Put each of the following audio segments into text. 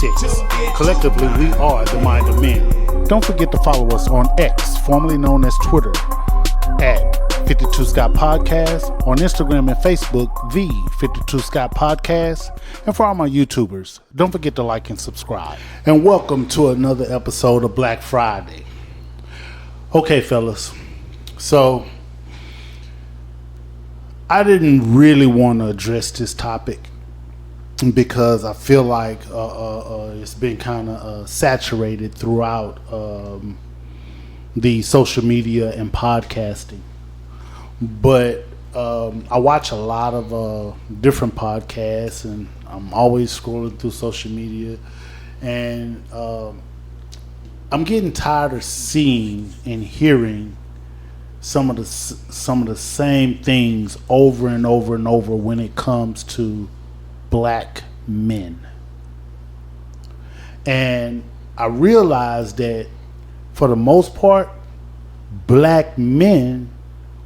56. Collectively, we are the Mind of Men. Don't forget to follow us on X, formerly known as Twitter, at 52 Scott Podcast, on Instagram and Facebook, the 52 Scott Podcast, and for all my YouTubers, don't forget to like and subscribe. And welcome to another episode of Black Friday. Okay, fellas, so I didn't really want to address this topic because I feel like it's been kind of saturated throughout the social media and podcasting. But I watch a lot of different podcasts, and I'm always scrolling through social media, and I'm getting tired of seeing and hearing some of the same things over and over and over when it comes to black men. And I realized that for the most part, black men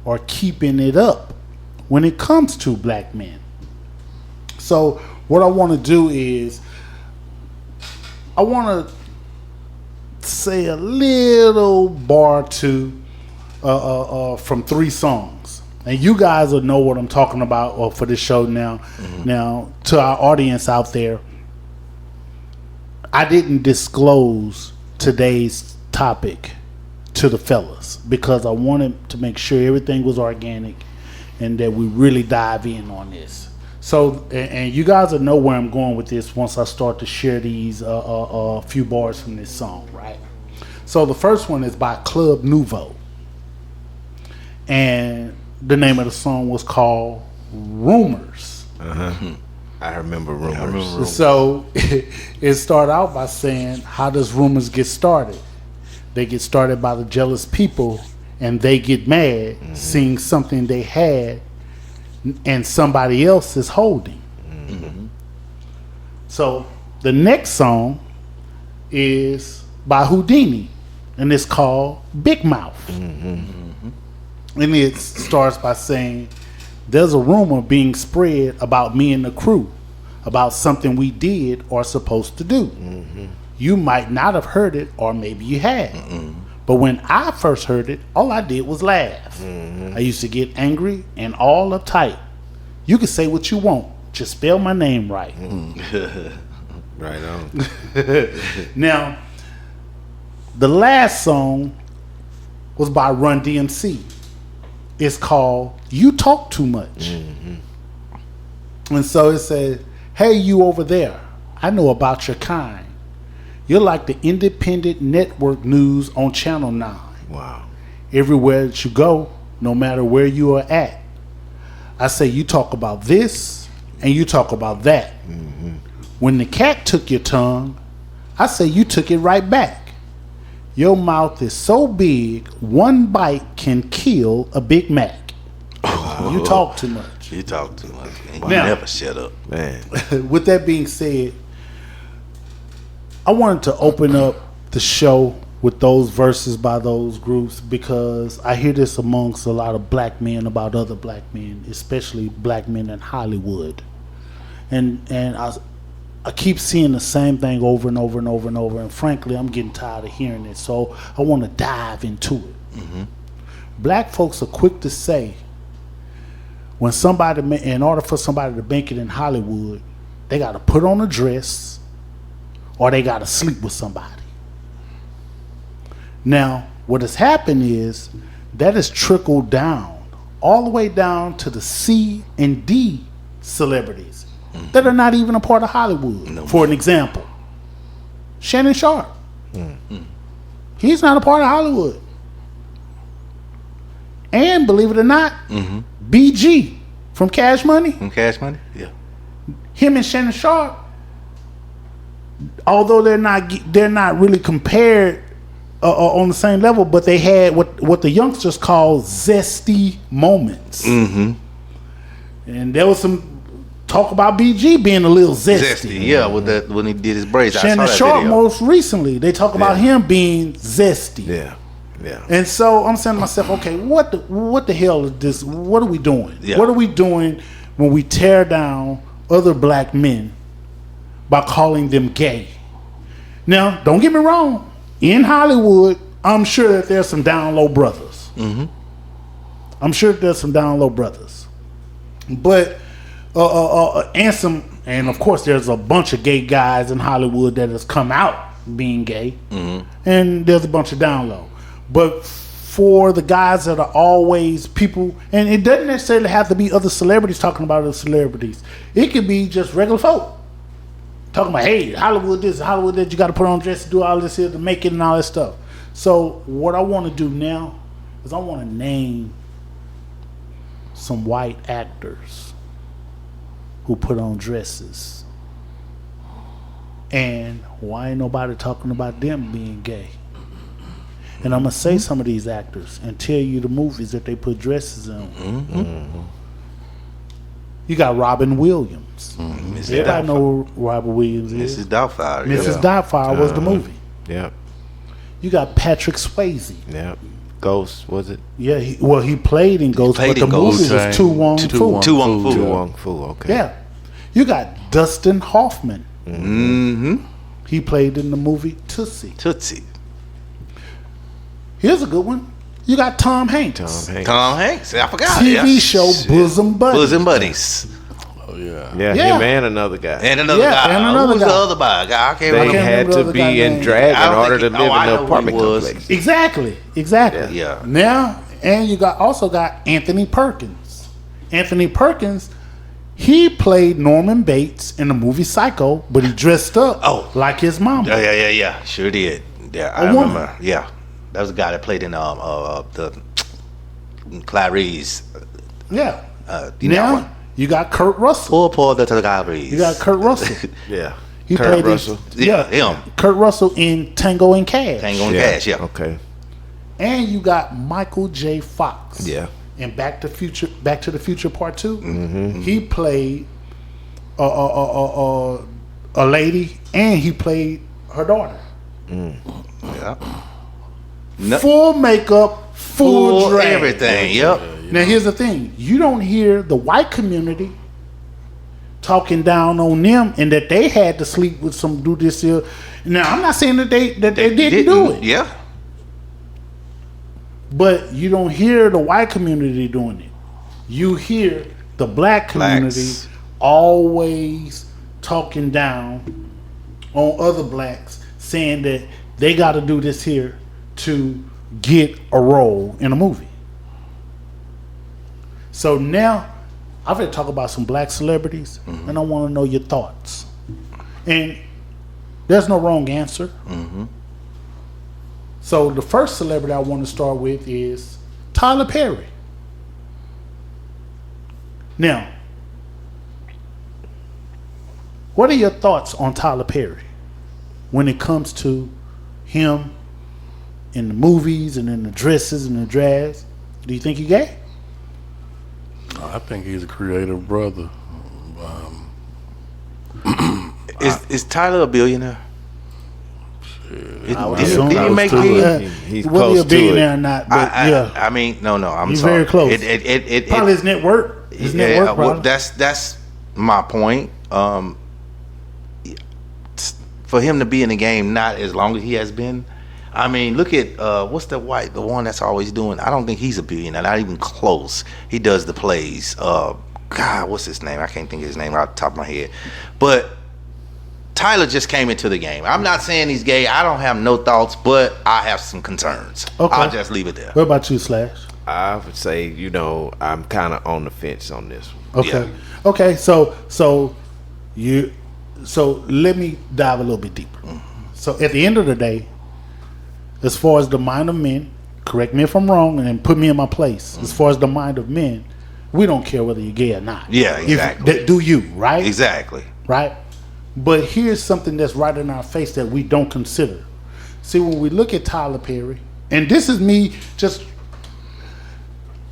are keeping it up when it comes to black men. So what I want to do is I want to say a little bar to from 3 songs, and you guys will know what I'm talking about for this show now. Mm-hmm. Now, to our audience out there, I didn't disclose today's topic to the fellas because I wanted to make sure everything was organic and that we really dive in on this. So, and you guys will know where I'm going with this once I start to share these few bars from this song, right? So the first one is by Club Nouveau, and the name of the song was called Rumors. Uh-huh. I remember Rumors. So it started out by saying, how does rumors get started? They get started by the jealous people, and they get mad seeing something they had and somebody else is holding. Mm-hmm. So the next song is by Houdini, and it's called Big Mouth. Mm-hmm. And it starts by saying, there's a rumor being spread about me and the crew, about something we did or supposed to do. Mm-hmm. You might not have heard it, or maybe you had. Mm-hmm. But when I first heard it, all I did was laugh. Mm-hmm. I used to get angry and all uptight. You can say what you want, just spell my name right. Mm-hmm. Right on. Now, the last song was by Run DMC. It's called You Talk Too Much. Mm-hmm. And so it said, hey, you over there, I know about your kind. You're like the independent network news on Channel 9. Wow. Everywhere that you go, no matter where you are at, I say you talk about this and you talk about that. Mm-hmm. When the cat took your tongue, I say you took it right back. Your mouth is so big, one bite can kill a Big Mac. Oh. You talk too much. You talk too much. And you now, never shut up, man. With that being said, I wanted to open up the show with those verses by those groups because I hear this amongst a lot of black men about other black men, especially black men in Hollywood. And I keep seeing the same thing over and over and over and over, and frankly, I'm getting tired of hearing it, so I want to dive into it. Mm-hmm. Black folks are quick to say, when somebody, in order for somebody to make it in Hollywood, they got to put on a dress or they got to sleep with somebody. Now, what has happened is that has trickled down, all the way down to the C and D celebrities that are not even a part of Hollywood. No. For an example, Shannon Sharp. Mm-hmm. He's not a part of Hollywood. And believe it or not, mm-hmm. BG from Cash Money. From Cash Money? Yeah. Him and Shannon Sharp, although they're not really compared on the same level, but they had what the youngsters call zesty moments. Mm-hmm. And there was some talk about BG being a little zesty. Yeah, with that when he did his braids. Shannon Sharp most recently, they talk about him being zesty. Yeah. Yeah. And so I'm saying to myself, okay, what the hell is this? What are we doing? Yeah. What are we doing when we tear down other black men by calling them gay? Now, don't get me wrong. In Hollywood, I'm sure that there's some down low brothers. Mm-hmm. I'm sure there's some down low brothers. But and of course there's a bunch of gay guys in Hollywood that has come out being gay. Mm-hmm. And there's a bunch of down low. But for the guys that are always people, and it doesn't necessarily have to be other celebrities talking about other celebrities. It could be just regular folk. Talking about, hey, Hollywood this, Hollywood that, you got to put on dress to do all this here to make it and all that stuff. So what I want to do now is I want to name some white actors who put on dresses. And why ain't nobody talking about them being gay? And I'm going to say some of these actors and tell you the movies that they put dresses in. Mm-hmm. You got Robin Williams. Mm-hmm. Everybody know who Robin Williams is. Mrs. Doubtfire. Mrs. Doubtfire was the movie. Yep. You got Patrick Swayze. Yep. Ghost, was it? Yeah, he played in Ghost, played but the in Ghost. movie was Tu Wong Fu. Tu Wong Fu. Tu Wong Fu, okay. Yeah. You got Dustin Hoffman. Mm-hmm. He played in the movie Tootsie. Tootsie. Here's a good one. You got Tom Hanks. Tom Hanks. I forgot. TV show Bosom Buddies. Bosom Buddies. Oh yeah. Yeah, Yeah. him and another guy. And another guy. and another Who's guy. the other guy? I can't They remember. can't had remember to the be guy in name. drag I in don't order to think- live I in know the who apartment he was. complex. Exactly. Yeah. Now, and you also got Anthony Perkins. Anthony Perkins, he played Norman Bates in the movie Psycho, but he dressed up like his mama. Yeah. Sure did. Yeah, I A woman. remember. Yeah. That was the guy that played in the Clarice. Yeah. You know Now, one. you got Kurt Russell. Paul the Clarice. You got Kurt Russell. Yeah. He Kurt played Russell. Yeah, him. Kurt Russell in Tango and Cash. Tango and Cash, yeah. Okay. And you got Michael J. Fox. Yeah. In Back to the Future Part 2. Mm-hmm. He played a lady, and he played her daughter. Yeah. No, Full makeup, full drag. everything. Yep. Now here's the thing: you don't hear the white community talking down on them, and that they had to sleep with some do this here. Now I'm not saying that they didn't do it, Yeah. but you don't hear the white community doing it. You hear the black community Blacks. always talking down on other blacks, saying that they got to do this here to get a role in a movie. So now I'm going to talk about some black celebrities, and I want to know your thoughts. And there's no wrong answer. So the first celebrity I want to start with is Tyler Perry. Now, what are your thoughts on Tyler Perry when it comes to him in the movies and in the dresses and the drags? Do you think he gay? I think he's a creative brother. Is Tyler a billionaire? I would Did assume he I was make too- millions? He's whether close he a to billionaire it. or not, but yeah, I mean, no, I'm he's sorry. very close. It probably his net worth. His net worth, well, probably. that's my point. For him to be in the game not as long as he has been, I mean, look at what's the one that's always doing. I don't think he's a billionaire, not even close. He does the plays. God, what's his name? I can't think of his name out the top of my head. But Tyler just came into the game. I'm not saying he's gay. I don't have no thoughts, but I have some concerns. Okay. I'll just leave it there. What about you, Slash? I would say, I'm kind of on the fence on this one. Okay. Yeah. Okay. So let me dive a little bit deeper. So at the end of the day, as far as the mind of men, correct me if I'm wrong, and then put me in my place. As far as the mind of men, we don't care whether you're gay or not. Yeah, exactly. Do you, right? Exactly. Right? But here's something that's right in our face that we don't consider. See, when we look at Tyler Perry, and this is me just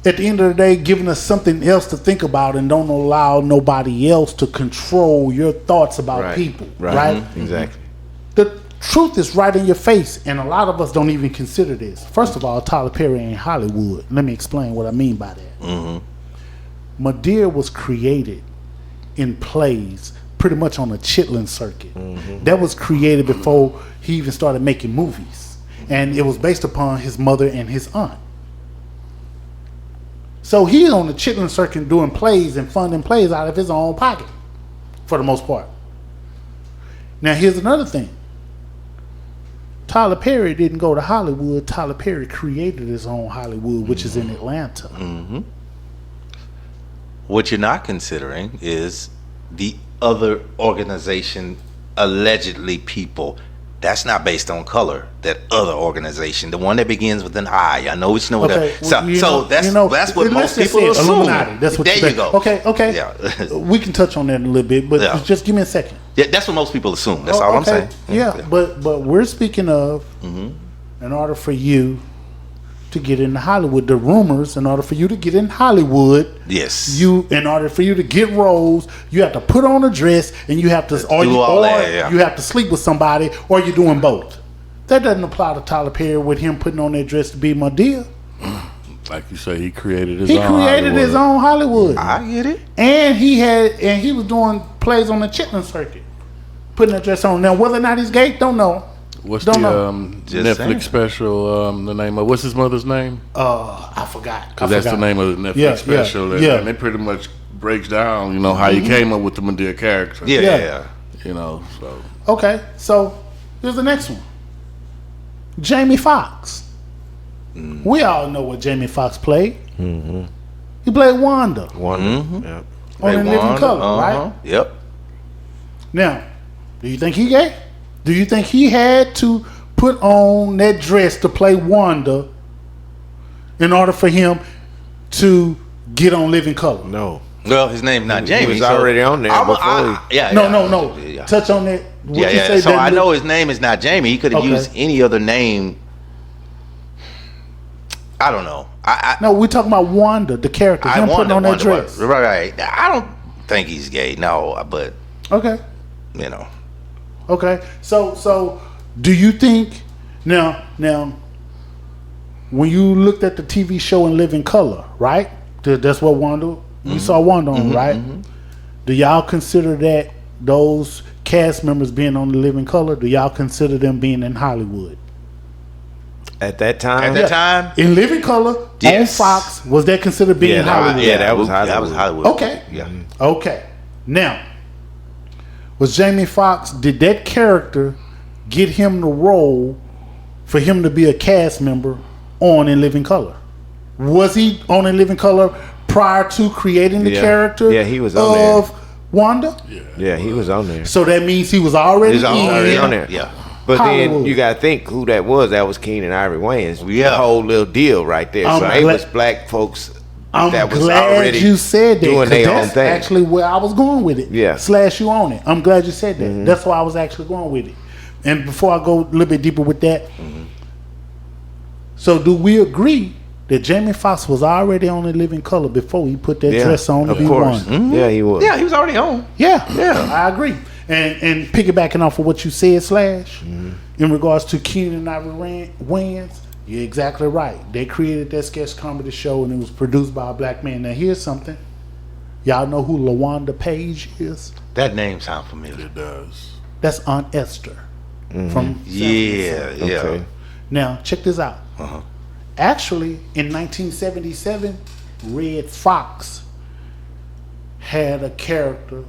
at the end of the day giving us something else to think about, and don't allow nobody else to control your thoughts about people. Right? Exactly. The truth is right in your face, and a lot of us don't even consider this. First of all, Tyler Perry ain't Hollywood. Let me explain what I mean by that. Madea was created in plays pretty much on the Chitlin circuit. That was created before he even started making movies, and it was based upon his mother and his aunt. So he's on the Chitlin circuit doing plays and funding plays out of his own pocket, for the most part. Now here's another thing. Tyler Perry didn't go to Hollywood. Tyler Perry created his own Hollywood, which is in Atlanta. What you're not considering is the other organization, allegedly people. That's not based on color. That other organization, the one that begins with an I. I know it's no. Okay, So that's what most people assume. Illuminati. That's what there you go. Okay. Yeah. We can touch on that in a little bit, but Yeah. just give me a second. Yeah, that's what most people assume. That's all I'm saying. Yeah, but we're speaking of in order for you to get into Hollywood, the rumors. In order for you to get in Hollywood, Yes. in order for you to get roles, you have to put on a dress, and you have to, you have to sleep with somebody, or you're doing both. That doesn't apply to Tyler Perry with him putting on that dress to be Madea. Like you say, he created his He own created his Hollywood. own Hollywood, I get it. and he was doing plays on the Chitlin circuit, putting that dress on. Now, whether or not he's gay, don't know. What's Don't the know. Just Netflix saying. special? The name of what's his mother's name? I forgot. Because that's the name of the Netflix Yeah, special. yeah. And it pretty much breaks down, how he came up with the Madea character. Yeah. So Okay, so here's the next one. Jamie Foxx. We all know what Jamie Foxx played. He played Wanda Wonder. on In Living Color, right? Yep. Now, do you think he gay? Do you think he had to put on that dress to play Wanda in order for him to get on Living Color? No. Well, his name's not Jamie. was already on there before No. Yeah. Touch on that. What you Yeah. say So that I look- know his name is not Jamie. He could have Okay. used any other name. I don't know. No, we're talking about Wanda, the character. Him putting on that dress. Right. I don't think he's gay. No, but Okay. you know. Okay, so do you think now when you looked at the TV show In Living Color, right? That's what Wanda you saw Wanda on, right? Do y'all consider that those cast members being on The Living Color? Do y'all consider them being in Hollywood? At that time. At that time, In Living Color Yes. on Fox, was that considered being Yeah, Hollywood? yeah, that was That was Hollywood. Hollywood. Okay. Yeah. Okay. Now, was Jamie Foxx, did that character get him the role for him to be a cast member on In Living Color? Was he on In Living Color prior to creating the Yeah. character Yeah, he was on there. of Wanda? Yeah, he was on there. So that means he was already, He was already on there. Yeah. But Hollywood. then you got to think who that was. That was Keenan Ivory Wayans. Yeah. The whole little deal right there. I'm So they glad- was black folks I'm that was glad already you said that, doing 'cause their own that's thing. actually where I was going with it. Yeah. Slash you on it. I'm glad you said that. That's why I was actually going with it. And before I go a little bit deeper with that, so do we agree that Jamie Foxx was already on The Living Color before he put that Yeah, dress on to of be course. one? Yeah, he was. Yeah, he was already on. Yeah, Yeah. I agree. And piggybacking off of what you said, Slash, in regards to Keenan and Ivory Wayans, you're exactly right. They created that sketch comedy show and it was produced by a black man. Now here's something. Y'all know who LaWanda Page is? That name sounds familiar. it does. That's Aunt Esther from Yeah, yeah. Okay. Now, check this out. Actually, in 1977, Red Fox had a character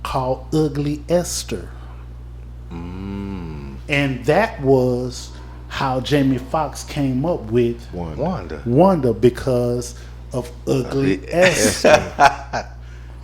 called Ugly Esther. And that was how Jamie Foxx came up with Wanda. Wanda because of Ugly Esther.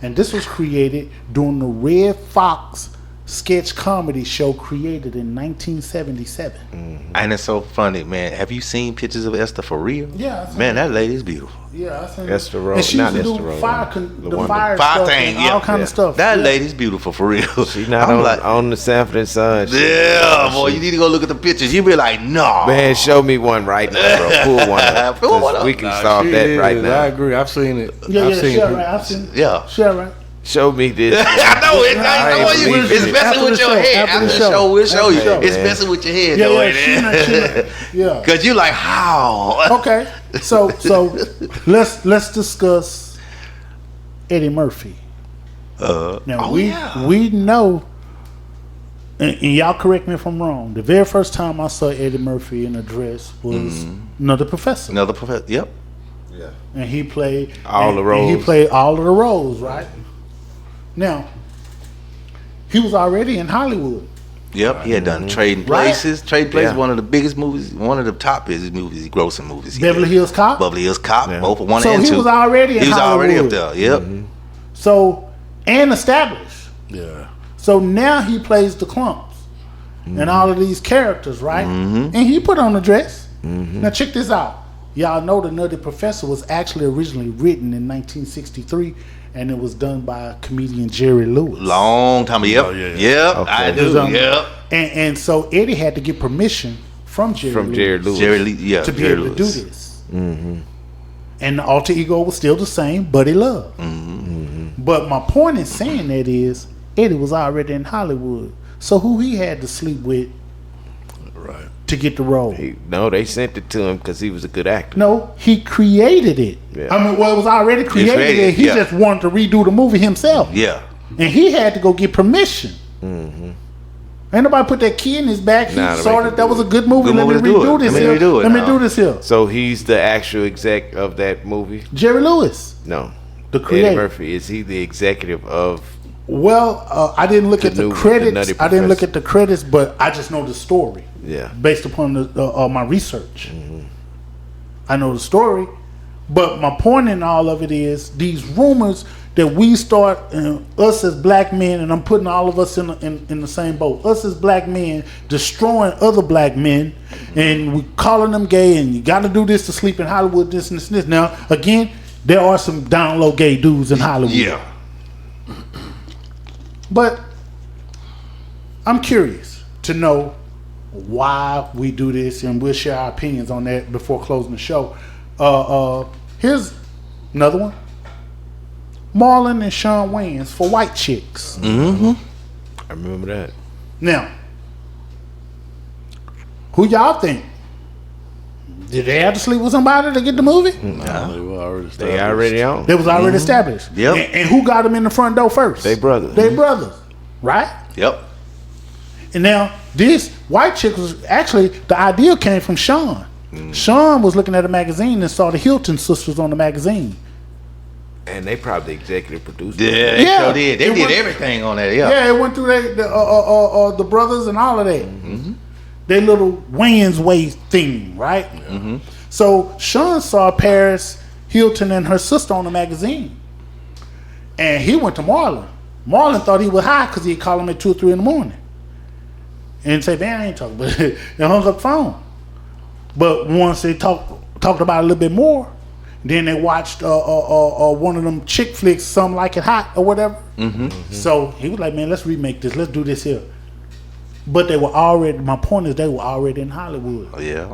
And this was created during the Red Fox sketch comedy show created in 1977. And it's so funny, man. Have you seen pictures of Esther for real? Yeah, I seen Man, that lady's beautiful. Yeah, I seen Esther it. Rose, And she not used to Esther do Rose, fire, the the one- fire Fire stuff thing, and yeah. all kind of stuff. That Yeah. lady's beautiful for real. She's not I'm on, like, on the Sanford and Son. yeah, boy, you need to go look at the pictures. You be like, no. Man, show me one right now, bro. Pull one up. Pull one up. We can Nah, solve she that is. right I now. agree. I've seen it. Yeah, I've seen sure, right. I've seen it. Yeah. Sure, right. Show me this. I know it. I know I ain't you. believe It's it. messing After with the your show, head. after After the the show. show, we'll show you. After the show, It's man. messing with your head, Yeah, though, yeah, ain't she it? not, she not. Yeah. Cause you like how? Okay. So let's discuss Eddie Murphy. Now oh, we yeah. we know, and y'all correct me if I'm wrong. The very first time I saw Eddie Murphy in a dress was Another Professor, Another professor. Yep. and he played All the and roles. he played all of the roles, right? Now he was already in Hollywood. Yep. He had done Trading Right. Places. Trading Places, Yeah. one of the biggest movies, one of the top biggest movies, grossing movies. he Beverly did. Hills Cop. Beverly Hills Cop. Yeah. Both one So and he two. was already in He was already up Hollywood. there. Yep. So and established. Yeah. So now he plays the Clumps and all of these characters, right? And he put on a dress. Now check this out. Y'all know The Nutty Professor was actually originally written in 1963, and it was done by comedian Jerry Lewis. Long time. Yep. Oh, yeah. Yep. Okay. I It was, do. Yep. And so Eddie had to get permission from Jerry Lewis Jerry Lee. Yeah. to be Jerry able to do Lewis. this. And the alter ego was still the same, Buddy Love. But my point in saying that is Eddie was already in Hollywood. So who he had to sleep with Right. to get the role? No, they sent it to him because he was a good actor. No, he created it. Yeah. I mean, well, it was already created. created, He yeah. just wanted to redo the movie himself. Yeah. And he had to go get permission. Ain't nobody put that key in his back. He Nah, saw they that that was a good movie. Good Let me movie to do redo it. this Let me here. redo it Let me now. do this here. So he's the actual exec of that movie? Jerry Lewis, No. the Eddie creator. Murphy, is he the executive of... Well, I didn't look at the Nutty credits. I didn't look Professor. at the credits, but I just know the story. Yeah. Based upon my research, I know the story. But my point in all of it is these rumors that we start, us as black men, and I'm putting all of us in the same boat. Us as black men destroying other black men, and we calling them gay, and you got to do this to sleep in Hollywood. This and this and this. Now, again, there are some down low gay dudes in Hollywood. Yeah. But I'm curious to know why we do this, and we'll share our opinions on that before closing the show. Here's another one. Marlon and Shawn Wayans for White Chicks. I remember that. Now, who y'all think? Did they have to sleep with somebody to get the movie? Nah, they were already They established. already on. They was already established. Yep. And who got them in the front door first? They brothers. They brothers, right? Yep. And now this White Chick was actually, the idea came from Sean. Sean was looking at a magazine and saw the Hilton sisters on the magazine. And they probably executive produced Yeah, it. they Yeah. sure did. They It did was- everything on that. Yeah. Yeah, it went through the brothers and all of that. Their little Wayans Way thing, right? So Sean saw Paris Hilton and her sister on the magazine. And he went to Marlon. Marlon thought he was high because he'd call him at 2 or 3 in the morning. And say, man, I ain't talking. But they hung up the phone. But once they talked about it a little bit more, then they watched one of them chick flicks, Some Like It Hot or whatever. So he was like, man, let's remake this. Let's do this here. But they were already, my point is they were already in Hollywood. Oh, yeah.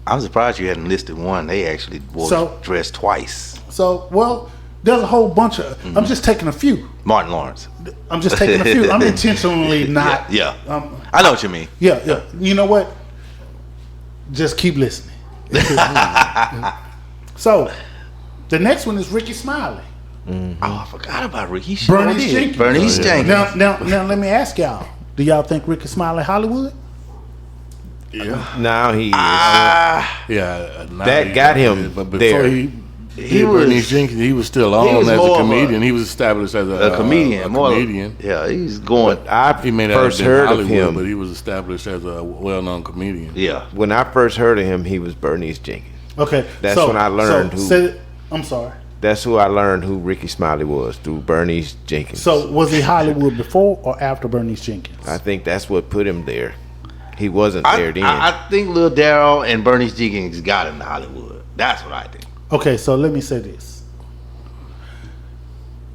I'm surprised you hadn't listed one. They actually wore So- dressed twice. So, well, there's a whole bunch of, I'm just taking a few. Martin Lawrence. I'm just taking a few. I'm intentionally not. Yeah. I know what you mean. Yeah. You know what? Just keep listening. So, the next one is Ricky Smiley. Oh, I forgot about Ricky. He sure Bernice did. Jenkins. Bernice Jenkins. Now, let me ask y'all: do y'all think Ricky Smiley Hollywood? Yeah. Now he is. Yeah. now That he- got him But before there. he He was- Bernice Jenkins, he was still on was as more a of a- comedian. He was established as A comedian. A more comedian. Yeah, he's going. He may not first have been heard Hollywood, of him. but he was established as a well-known comedian. Yeah. When I first heard of him, he was Bernice Jenkins. Okay, That's when I learned who- I'm sorry. That's who I learned who Ricky Smiley was, through Bernice Jenkins. So was he Hollywood before or after Bernice Jenkins? I think that's what put him there. He wasn't there then. I think Lil Darryl and Bernice Jenkins got him to Hollywood. That's what I think. Okay, so let me say this.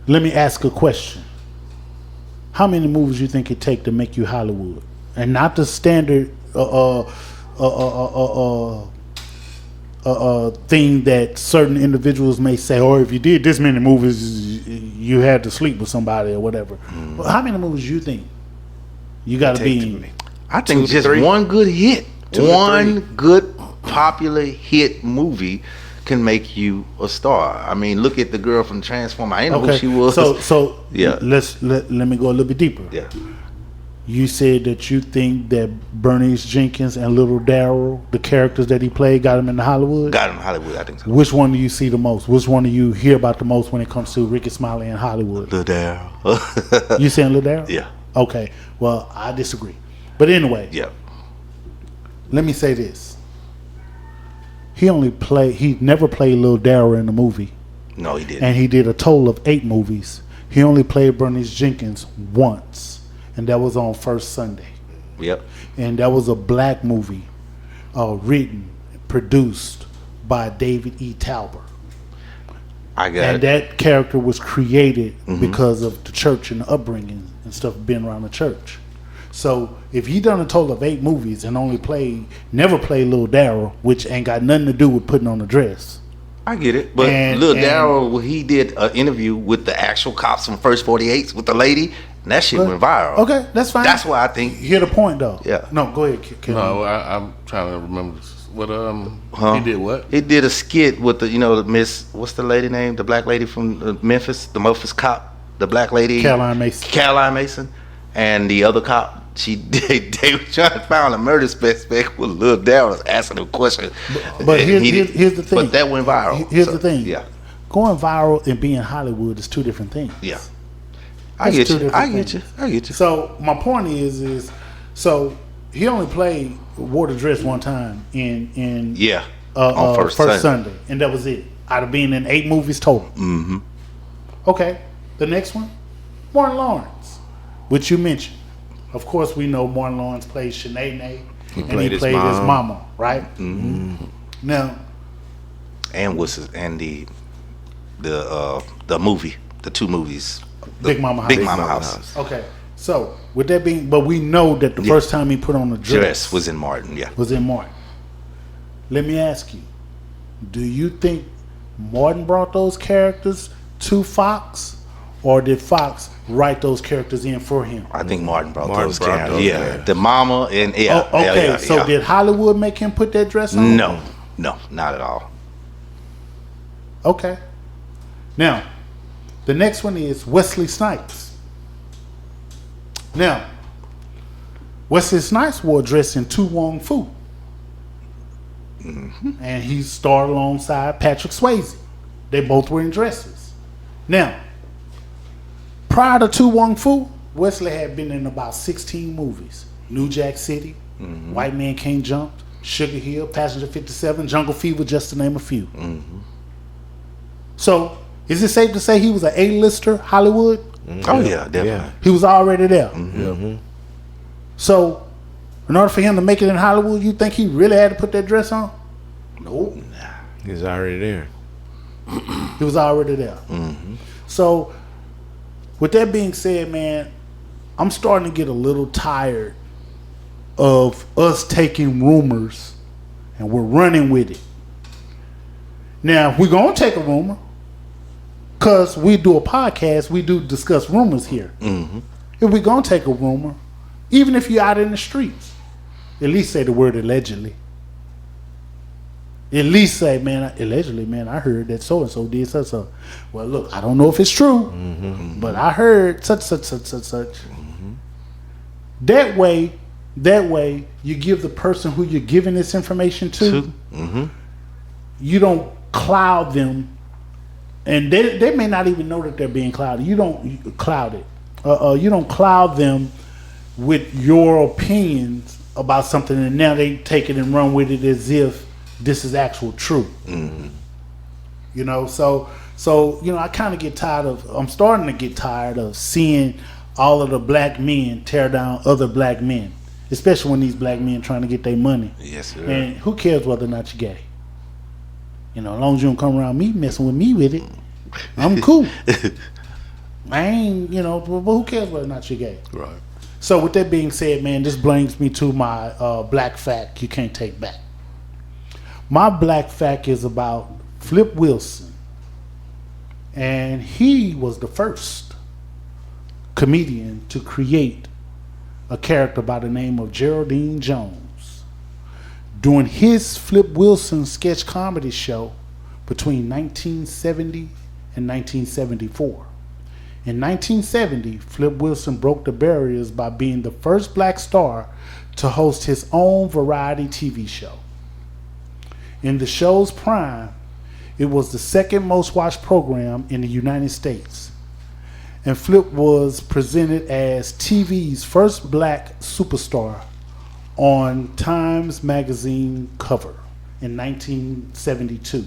Let me ask a question. How many movies you think it take to make you Hollywood, and not the standard thing that certain individuals may say, or if you did this many movies, you had to sleep with somebody or whatever. Well, how many movies you think you got to be in? I think 2 to just 3. one good hit, to one good popular hit movie can make you a star. I mean, look at the girl from Transformers. I didn't know who she was. So Yeah. let me go a little bit deeper. Yeah. You said that you think that Bernice Jenkins and Little Daryl, the characters that he played, got him into Hollywood? Got him in Hollywood, I think so. Which one do you see the most? Which one do you hear about the most when it comes to Ricky Smiley in Hollywood? Little Daryl. You saying Little Daryl? Yeah. Okay. Well, I disagree. But anyway, Yeah. let me say this. He never played Little Daryl in the movie. No, he didn't. And he did a total of 8 movies. He only played Bernice Jenkins once. And that was on First Sunday. Yep. And that was a black movie written, produced by David E. Talbot. I got And it. that character was created because of the church and the upbringing and stuff being around the church. So if he done a total of 8 movies and never played Little Daryl, which ain't got nothing to do with putting on a dress. I get it. But Little Daryl, he did an interview with the actual cops from First 48s with the lady, and that shit went viral. Okay, that's fine. That's why I think. You hear the point though. Yeah. No, go ahead. Kevin. No, I'm trying to remember this. What he did what? He did a skit with the the Miss, what's the lady name? The black lady from Memphis, the Memphis cop, the black lady. Caroline Mason. Caroline Mason. And the other cop, they were trying to find a murder suspect with Lil Daryl asking him questions. But And here's the thing. But that went viral. Here's So, the thing. Yeah. Going viral and being Hollywood is 2 different things. Yeah. I That's get 2 you. different I get things. you. I get you. So my point is so he only wore the dress one time in Yeah. On first First Sunday, and that was it. Out of being in 8 movies total. Mm-hmm. Okay, the next one, Martin Lawrence, which you mentioned. Of course, we know Martin Lawrence played Shanae, and he played his his mom. mama, right? Mm-hmm. Now, And the movie, the 2 movies. Big Mama House. Big Mama House. Okay, so with that being, but we know that the first time he put on a Dress was in Martin, yeah. was in Martin. Let me ask you, do you think Martin brought those characters to Fox, or did Fox write those characters in for him? I think Martin brought Martin those brought characters. those Yeah, characters. the mama and yeah. Oh, okay, yeah, so yeah. did Hollywood make him put that dress on? No, not at all. Okay. Now, the next one is Wesley Snipes. Now, Wesley Snipes wore a dress in Tu Wong Fu. And he starred alongside Patrick Swayze. They both were in dresses. Now, prior to Tu Wong Fu, Wesley had been in about 16 movies. New Jack City, White Man Can't Jump, Sugar Hill, Passenger 57, Jungle Fever, just to name a few. So, is it safe to say he was an A-lister Hollywood? Oh yeah, definitely. Yeah. He was already there. Mm-hmm. So, in order for him to make it in Hollywood, you think he really had to put that dress on? Nope. He's already there. He was already there. So, with that being said, man, I'm starting to get a little tired of us taking rumors and we're running with it. Now, we're going to take a rumor because we do a podcast, we do discuss rumors here. If we're going to take a rumor, even if you're out in the streets, at least say the word allegedly. At least say, man, allegedly, man, I heard that so-and-so did such. Well, look, I don't know if it's true, but I heard such. That way, you give the person who you're giving this information to, you don't cloud them, and they may not even know that they're being clouded. You don't cloud it. You don't cloud them with your opinions about something, and now they take it and run with it as if this is actual truth. You know, so I kind of get tired of. I'm starting to get tired of seeing all of the black men tear down other black men, especially when these black men trying to get their money. Yes, sir. And who cares whether or not you're gay? You know, as long as you don't come around me messing with me with it, I'm cool. I ain't, but who cares whether or not you're gay? Right. So with that being said, man, this brings me to my black fact you can't take back. My black fact is about Flip Wilson. And he was the first comedian to create a character by the name of Geraldine Jones. During his Flip Wilson sketch comedy show, between 1970 and 1974. In 1970, Flip Wilson broke the barriers by being the first black star to host his own variety TV show. In the show's prime, it was the second most watched program in the United States, and Flip was presented as TV's first black superstar on Times Magazine cover in 1972.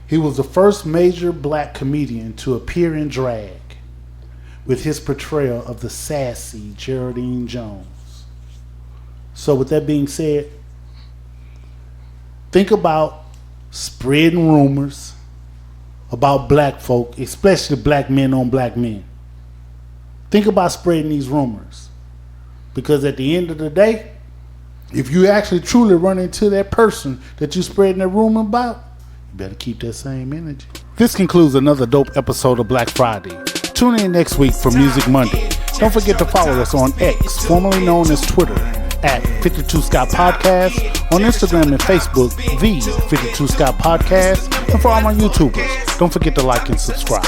He was the first major black comedian to appear in drag with his portrayal of the sassy Geraldine Jones. So with that being said, think about spreading rumors about black folk, especially black men on black men. Think about spreading these rumors. Because at the end of the day, if you actually truly run into that person that you're spreading that rumor about, you better keep that same energy. This concludes another dope episode of Black Friday. Tune in next week for Music Monday. Don't forget to follow us on X, formerly known as Twitter, at 52 Scott Podcast, on Instagram and Facebook, the 52 Scott Podcast, and for all my YouTubers, don't forget to like and subscribe.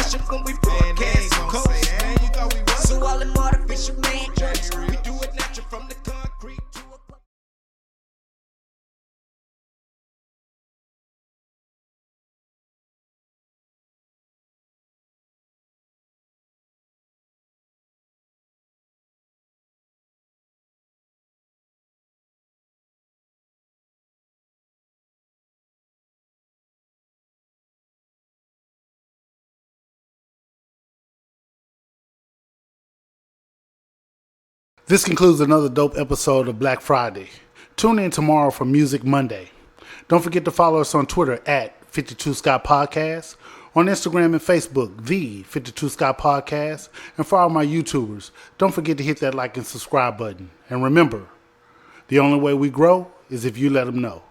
This concludes another dope episode of Black Friday. Tune in tomorrow for Music Monday. Don't forget to follow us on Twitter at 52 Scott Podcast, on Instagram and Facebook, the 52 Scott Podcast, and for all my YouTubers, don't forget to hit that like and subscribe button. And remember, the only way we grow is if you let them know.